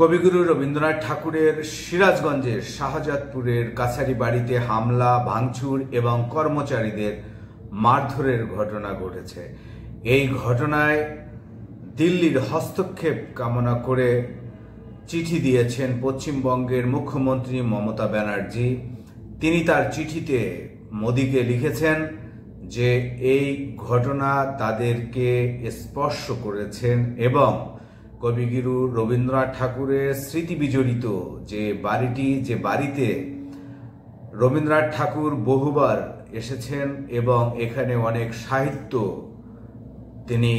কবিগুরু রবীন্দ্রনাথ ঠাকুরের সিরাজগঞ্জের শাহজাদপুরের কাছারি বাড়িতে হামলা, ভাঙচুর এবং কর্মচারীদের মারধরের ঘটনা ঘটেছে। এই ঘটনায় দিল্লির হস্তক্ষেপ কামনা করে চিঠি দিয়েছেন পশ্চিমবঙ্গের মুখ্যমন্ত্রী মমতা ব্যানার্জি। তিনি তার চিঠিতে মোদিকে লিখেছেন যে এই ঘটনা তাদেরকে স্পর্শ করেছেন এবং কবিগুরু রবীন্দ্রনাথ ঠাকুরের স্মৃতি বিজড়িত যে বাড়িতে রবীন্দ্রনাথ ঠাকুর বহুবার এসেছেন এবং এখানে অনেক সাহিত্য তিনি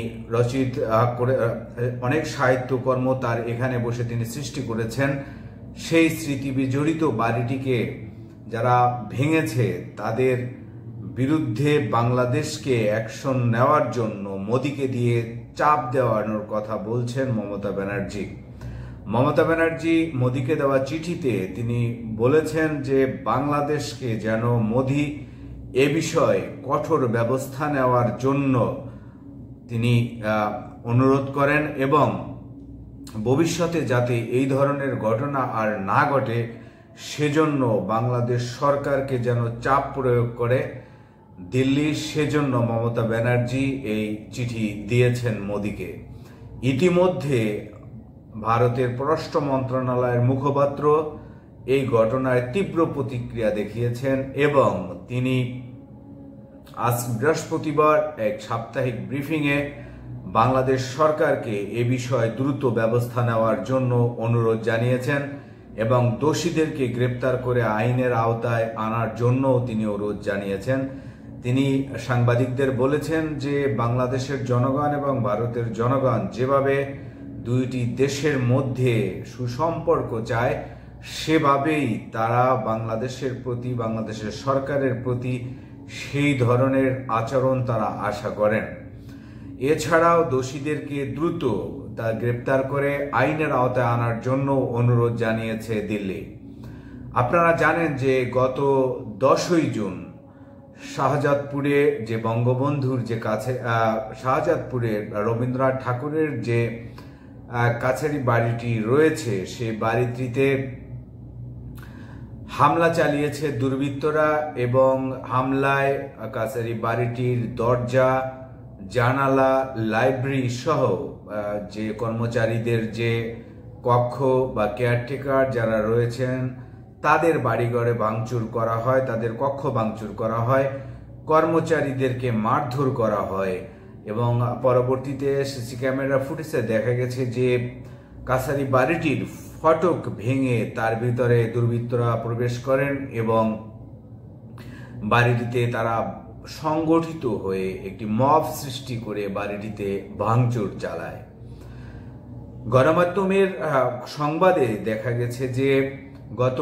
অনেক সাহিত্যকর্ম তার এখানে বসে তিনি সৃষ্টি করেছেন। সেই স্মৃতি বিজড়িত বাড়িটিকে যারা ভেঙেছে তাদের বিরুদ্ধে বাংলাদেশকে অ্যাকশন নেওয়ার জন্য মোদিকে দিয়ে চাপ দেওয়ানোর কথা বলছেন মমতা ব্যানার্জি। মমতা ব্যানার্জি মোদিকে দেওয়া চিঠিতে তিনি বলেছেন যে বাংলাদেশকে যেন মোদি এ বিষয়ে কঠোর ব্যবস্থা নেওয়ার জন্য তিনি অনুরোধ করেন এবং ভবিষ্যতে যাতে এই ধরনের ঘটনা আর না ঘটে সেজন্য বাংলাদেশ সরকারকে যেন চাপ প্রয়োগ করে দিল্লি, সেজন্য মমতা ব্যানার্জি এই চিঠি দিয়েছেন মোদিকে। ইতিমধ্যে ভারতের পররাষ্ট্র মন্ত্রণালয়ের মুখপাত্র এই ঘটনায় তীব্র প্রতিক্রিয়া দেখিয়েছেন এবং তিনি আজ বৃহস্পতিবার এক সাপ্তাহিক ব্রিফিংয়ে বাংলাদেশ সরকারকে এ বিষয়ে দ্রুত ব্যবস্থা নেওয়ার জন্য অনুরোধ জানিয়েছেন এবং দোষীদেরকে গ্রেপ্তার করে আইনের আওতায় আনার জন্যও তিনি অনুরোধ জানিয়েছেন। তিনি সাংবাদিকদের বলেছেন যে বাংলাদেশের জনগণ এবং ভারতের জনগণ যেভাবে দুইটি দেশের মধ্যে সুসম্পর্ক চায় সেভাবেই তারা বাংলাদেশের প্রতি, বাংলাদেশের সরকারের প্রতি সেই ধরনের আচরণ তারা আশা করেন। এছাড়াও দোষীদেরকে দ্রুত তা গ্রেপ্তার করে আইনের আওতায় আনার জন্য অনুরোধ জানিয়েছে দিল্লি। আপনারা জানেন যে গত 10ই জুন শাহজাদপুরে যে বঙ্গবন্ধুর যে কাছে শাহজাদপুরে রবীন্দ্রনাথ ঠাকুরের যে কাছারি বাড়িটি রয়েছে সেই বাড়িটিতে হামলা চালিয়েছে দুর্বৃত্তরা এবং হামলায় কাছারি বাড়িটির দরজা, জানালা, লাইব্রেরি সহ যে কর্মচারীদের যে কক্ষ বা কেয়ারটেকার যারা রয়েছেন তাদের বাড়িঘরে ভাঙচুর করা হয়, তাদের কক্ষ ভাঙচুর করা হয়, কর্মচারীদেরকে মারধর করা হয় এবং পরবর্তীতে সিসি ক্যামেরা ফুটেজে দেখা গেছে যে কাছারি বাড়িটির ফটক ভেঙে তার ভিতরে দুর্বৃত্তরা প্রবেশ করেন এবং বাড়িটিতে তারা সংগঠিত হয়ে একটি মব সৃষ্টি করে বাড়িটিতে ভাঙচুর চালায়। গণমাধ্যমের সংবাদে দেখা গেছে যে গত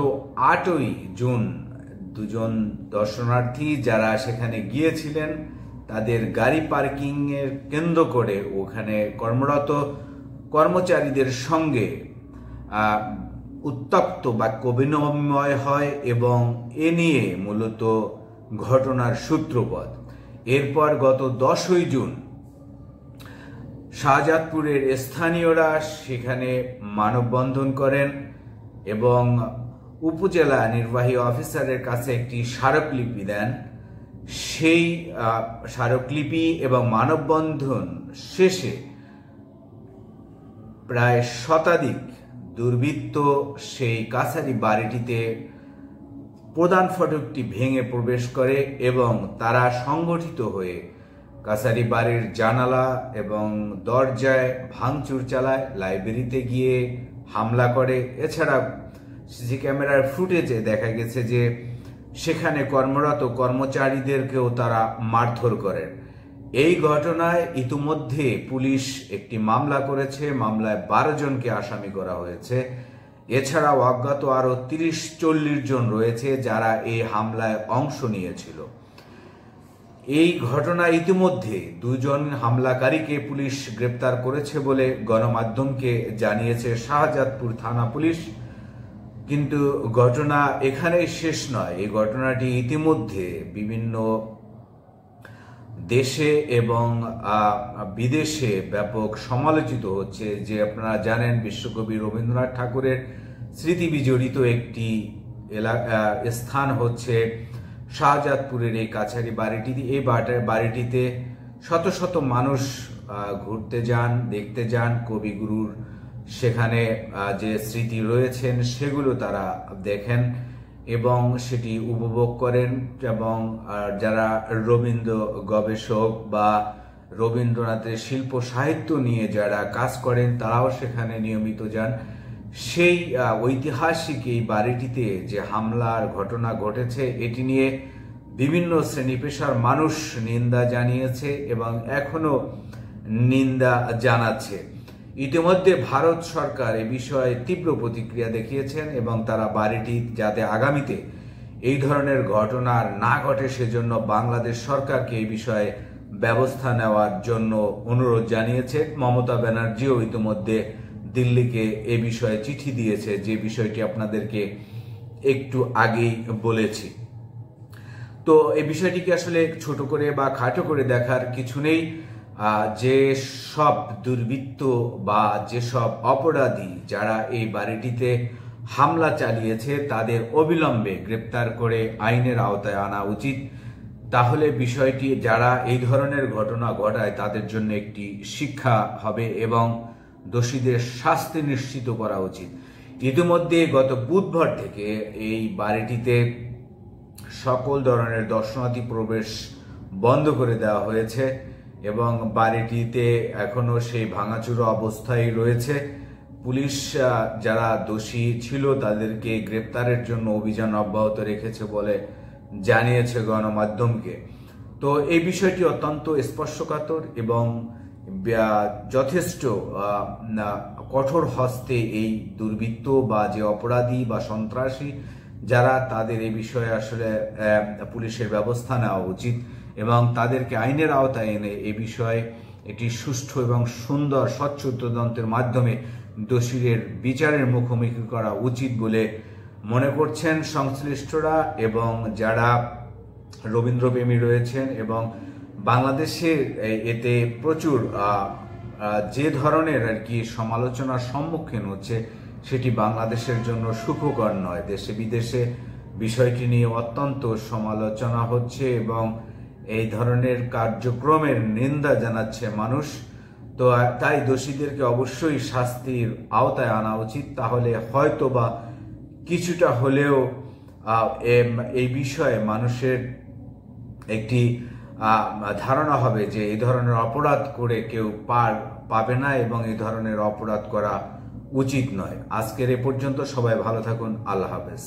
8ই জুন দুজন দর্শনার্থী যারা সেখানে গিয়েছিলেন তাদের গাড়ি পার্কিং এর কেন্দ্র করে ওখানে কর্মরত কর্মচারীদের সঙ্গে উত্তপ্ত বাক্য বিনিময় হয় এবং এ নিয়ে মূলত ঘটনার সূত্রপাত। এরপর গত 10ই জুন শাহজাদপুরের স্থানীয়রা সেখানে মানববন্ধন করেন এবং উপজেলা নির্বাহী অফিসারের কাছে একটি স্মারকলিপি দেন। সেই স্মারকলিপি এবং মানববন্ধন শেষে প্রায় শতাধিক দুর্বৃত্ত সেই কাছারি বাড়িটিতে প্রধান ফটকটি ভেঙে প্রবেশ করে এবং তারা সংগঠিত হয়ে কাছারি বাড়ির জানালা এবং দরজায় ভাঙচুর চালায়, লাইব্রেরিতে গিয়ে হামলা করে। এছাড়া সিসি ক্যামেরার ফুটেজে দেখা গেছে যে সেখানে কর্মরত কর্মচারীদেরকেও তারা মারধর করেন। এই ঘটনায় ইতিমধ্যে পুলিশ একটি মামলা করেছে, মামলায় 12 জনকে আসামি করা হয়েছে। এছাড়াও অজ্ঞাত আরো 30-40 জন রয়েছে যারা এই হামলায় অংশ নিয়েছিল। এই ঘটনা ইতিমধ্যে 2 জন হামলাকারীকে পুলিশ গ্রেপ্তার করেছে বলে গণমাধ্যমকে জানিয়েছে শাহজাদপুর থানা পুলিশ। কিন্তু ঘটনা এখানেই শেষ নয়। এই ঘটনাটি ইতিমধ্যে বিভিন্ন দেশে এবং বিদেশে ব্যাপক সমালোচিত হচ্ছে। যে আপনারা জানেন, বিশ্বকবি রবীন্দ্রনাথ ঠাকুরের স্মৃতি বিজড়িত একটি স্থান হচ্ছে শাহজাদপুরের এই কাছারি বাড়িটি। এই বাড়িটিতে শত শত মানুষ ঘুরতে যান, দেখতে যান। কবিগুরুর সেখানে যে স্মৃতি রয়েছেন সেগুলো তারা দেখেন এবং সেটি উপভোগ করেন। এবং যারা রবীন্দ্র গবেষক বা রবীন্দ্রনাথের শিল্প সাহিত্য নিয়ে যারা কাজ করেন তারাও সেখানে নিয়মিত যান। সেই ঐতিহাসিক এই বাড়িটিতে যে হামলার ঘটনা ঘটেছে এটি নিয়ে বিভিন্ন শ্রেণী পেশার মানুষ নিন্দা জানিয়েছে এবং এখনো নিন্দা জানাচ্ছে। ইতিমধ্যে ভারত সরকার এ বিষয়ে তীব্র প্রতিক্রিয়া দেখিয়েছেন এবং তারা বাড়িটি যাতে আগামীতে এই ধরনের ঘটনা না ঘটে সেজন্য বাংলাদেশ সরকারকে এই বিষয়ে ব্যবস্থা নেওয়ার জন্য অনুরোধ জানিয়েছে। মমতা ব্যানার্জিও ইতিমধ্যে দিল্লিকে এ বিষয়ে চিঠি দিয়েছে, যে বিষয়টি আপনাদেরকে একটু আগেই বলেছি। তো এই বিষয়টিকে আসলে ছোট করে বা খাটো করে দেখার কিছু নেই। যে সব দুর্বৃত্ত বা যেসব অপরাধী যারা এই বাড়িটিতে হামলা চালিয়েছে তাদের অবিলম্বে গ্রেপ্তার করে আইনের আওতায় আনা উচিত। তাহলে বিষয়টি যারা এই ধরনের ঘটনা ঘটায় তাদের জন্য একটি শিক্ষা হবে এবং দোষীদের শাস্তি নিশ্চিত করা উচিত। ইতিমধ্যে গত বুধবার থেকে এই বাড়িটিতে সকল ধরনের দর্শনার্থী প্রবেশ বন্ধ করে দেওয়া হয়েছে এবং বাড়িটিতে এখনো সেই ভাঙাচুরো অবস্থায় রয়েছে। পুলিশ যারা দোষী ছিল তাদেরকে গ্রেপ্তারের জন্য অভিযান অব্যাহত রেখেছে বলে জানিয়েছে গণমাধ্যমকে। তো এই বিষয়টি অত্যন্ত স্পর্শকাতর এবং যথেষ্ট কঠোর হস্তে এই দুর্বৃত্ত বা যে অপরাধী বা সন্ত্রাসী যারা তাদের এই বিষয়ে আসলে পুলিশের ব্যবস্থা নেওয়া উচিত এবং তাদেরকে আইনের আওতায় এনে এই বিষয়ে একটি সুষ্ঠু এবং সুন্দর স্বচ্ছ তদন্তের মাধ্যমে দোষীদের বিচারের মুখোমুখি করা উচিত বলে মনে করছেন সংশ্লিষ্টরা এবং যারা রবীন্দ্রপ্রেমী রয়েছেন। এবং বাংলাদেশে এতে প্রচুর যে ধরনের আর কি সমালোচনার সম্মুখীন হচ্ছে সেটি বাংলাদেশের জন্য সুখকর নয়। দেশে বিদেশে বিষয়টি নিয়ে অত্যন্ত সমালোচনা হচ্ছে এবং এই ধরনের কার্যক্রমের নিন্দা জানাচ্ছে মানুষ। তো তাই দোষীদেরকে অবশ্যই শাস্তির আওতায় আনা উচিত। তাহলে হয়তো বা কিছুটা হলেও এই বিষয়ে মানুষের একটি ধারণা হবে যে এই ধরনের অপরাধ করে কেউ পার পাবে না এবং এই ধরনের অপরাধ করা উচিত নয়। আজকের এ পর্যন্ত। সবাই ভালো থাকুন। আল্লাহ হাফেজ।